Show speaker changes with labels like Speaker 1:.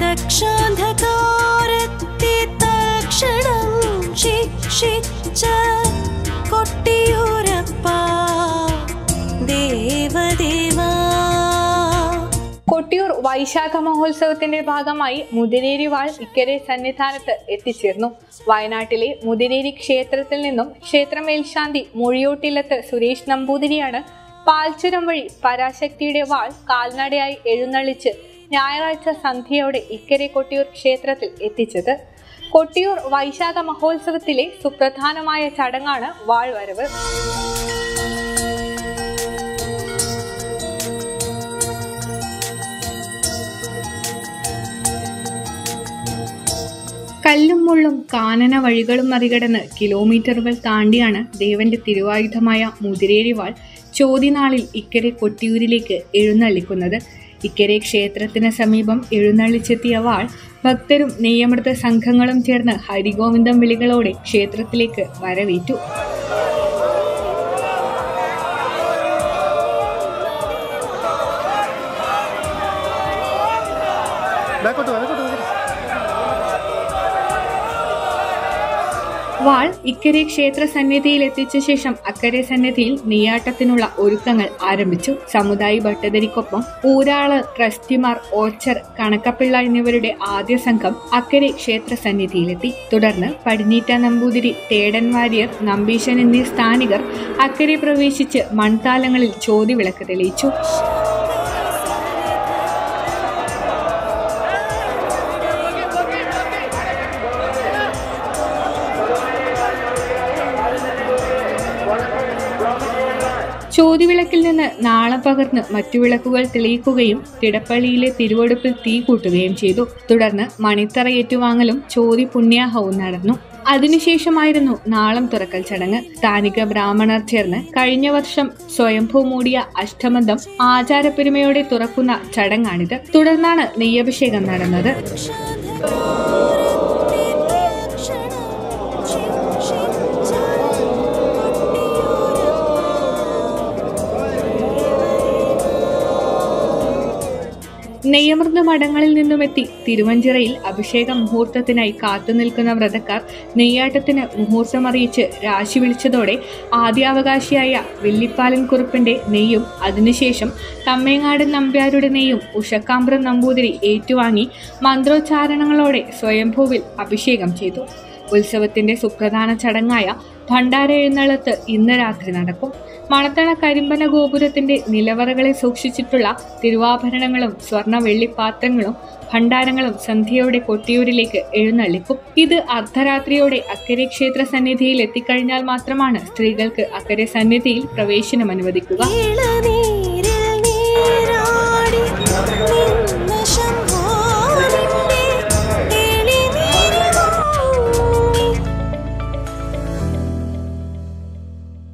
Speaker 1: ദക്ഷാന്ധകാരത്തെ തൽക്ഷണം ശിക്ഷിച്ച കൊട്ടിയൂരപ്പ ദേവദേവാ.
Speaker 2: കൊട്ടിയൂർ വൈശാഖ മഹോത്സവത്തിന്റെ ഭാഗമായി മുതിരേരി വാൾ ഇക്കരെ സന്നിധാനത്ത് എത്തിച്ചേർന്നു. വയനാട്ടിലെ മുതിരേരി ക്ഷേത്രത്തിൽ നിന്നും ക്ഷേത്ര മേൽശാന്തി മുഴിയോട്ടില്ലത്ത് സുരേഷ് നമ്പൂതിരിയാണ് പാൽച്ചുരം വഴി പരാശക്തിയുടെ വാൾ കാൽനടയായി എഴുന്നള്ളിച്ച് ഞായറാഴ്ച സന്ധ്യയോടെ ഇക്കരെ കൊട്ടിയൂർ ക്ഷേത്രത്തിൽ എത്തിച്ചത്. കൊട്ടിയൂർ വൈശാഖ മഹോത്സവത്തിലെ സുപ്രധാനമായ ചടങ്ങാണ് വാൾ വരവ്. കല്ലും മുള്ളും കാനന വഴികളും മറികടന്ന് കിലോമീറ്ററുകൾ താണ്ടിയാണ് ദേവന്റെ തിരുവായുധമായ മുതിരേരി വാൾ ചോതിനാളിൽ ഇക്കരെ കൊട്ടിയൂരിലേക്ക് എഴുന്നള്ളിക്കുന്നത്. ഇക്കരെ ക്ഷേത്രത്തിന് സമീപം എഴുന്നള്ളിച്ചെത്തിയ വാൾ ഭക്തരും നെയ്യമൃത സംഘങ്ങളും ചേർന്ന് ഹരിഗോവിന്ദം വിളികളോടെ ക്ഷേത്രത്തിലേക്ക് വരവേറ്റു. വാൾ ഇക്കരെ ക്ഷേത്ര സന്നിധിയിൽ എത്തിച്ച ശേഷം അക്കരെ സന്നിധിയിൽ നെയ്യാട്ടത്തിനുള്ള ഒരുക്കങ്ങൾ ആരംഭിച്ചു. സമുദായി ഭട്ടതിരിക്കൊപ്പം ഊരാള്, ട്രസ്റ്റിമാർ, ഓച്ചർ, കണക്കപ്പിള്ള എന്നിവരുടെ ആദ്യ സംഘം അക്കരെ ക്ഷേത്ര സന്നിധിയിലെത്തി. തുടർന്ന് പടിഞ്ഞീറ്റ നമ്പൂതിരി, തേടൻ വാര്യർ, നമ്പീശൻ എന്നീ സ്ഥാനികർ അക്കരെ പ്രവേശിച്ച് മൺതാലങ്ങളിൽ ചോതിവിളക്ക് തെളിയിച്ചു. ചോതിവിളക്കിൽ നിന്ന് നാളം പകർന്ന് മറ്റു വിളക്കുകൾ തെളിയിക്കുകയും തിടപ്പള്ളിയിലെ തിരുവടുപ്പിൽ തീ കൂട്ടുകയും ചെയ്തു. തുടർന്ന് മണിത്തറ ഏറ്റുവാങ്ങലും ചോതി പുണ്യാഹവും നടന്നു. അതിനുശേഷമായിരുന്നു നാളം തുറക്കൽ ചടങ്ങ്. സ്ഥാനിക ബ്രാഹ്മണർ ചേർന്ന് കഴിഞ്ഞ വർഷം സ്വയംഭൂ മൂടിയ അഷ്ടമന്തം ആചാരപ്പെരുമയോടെ തുറക്കുന്ന ചടങ്ങാണിത്. തുടർന്നാണ് നെയ്യഭിഷേകം നടന്നത്. നെയ്യമൃത മഠങ്ങളിൽ നിന്നുമെത്തി തിരുവഞ്ചിറയിൽ അഭിഷേക മുഹൂർത്തത്തിനായി കാത്തുനിൽക്കുന്ന വ്രതക്കാർ നെയ്യാട്ടത്തിന് മുഹൂർത്തമറിയിച്ച് രാശി വിളിച്ചതോടെ ആദ്യാവകാശിയായ വെള്ളിപ്പാലൻ കുറുപ്പിന്റെ നെയ്യും അതിനുശേഷം തമ്മേങ്ങാടൻ നമ്പ്യാരുടെ നെയ്യും ഉഷക്കാമ്പ്രം നമ്പൂതിരി ഏറ്റുവാങ്ങി മന്ത്രോച്ചാരണങ്ങളോടെ സ്വയംഭൂവിൽ അഭിഷേകം ചെയ്തു. ഉത്സവത്തിന്റെ സുപ്രധാന ചടങ്ങായ ഭണ്ഡാര എഴുന്നള്ളത്ത് ഇന്ന് രാത്രി നടക്കും. മണത്തണ കരിമ്പന ഗോപുരത്തിന്റെ നിലവറകളിൽ സൂക്ഷിച്ചിട്ടുള്ള തിരുവാഭരണങ്ങളും സ്വർണ്ണ വെള്ളിപ്പാത്രങ്ങളും ഭണ്ഡാരങ്ങളും സന്ധ്യയോടെ കൊട്ടിയൂരിലേക്ക് എഴുന്നള്ളിക്കും. ഇത് അർദ്ധരാത്രിയോടെ അക്കരെ ക്ഷേത്ര സന്നിധിയിൽ എത്തിക്കഴിഞ്ഞാൽ മാത്രമാണ് സ്ത്രീകൾക്ക് അക്കരെ സന്നിധിയിൽ പ്രവേശനം അനുവദിക്കുക.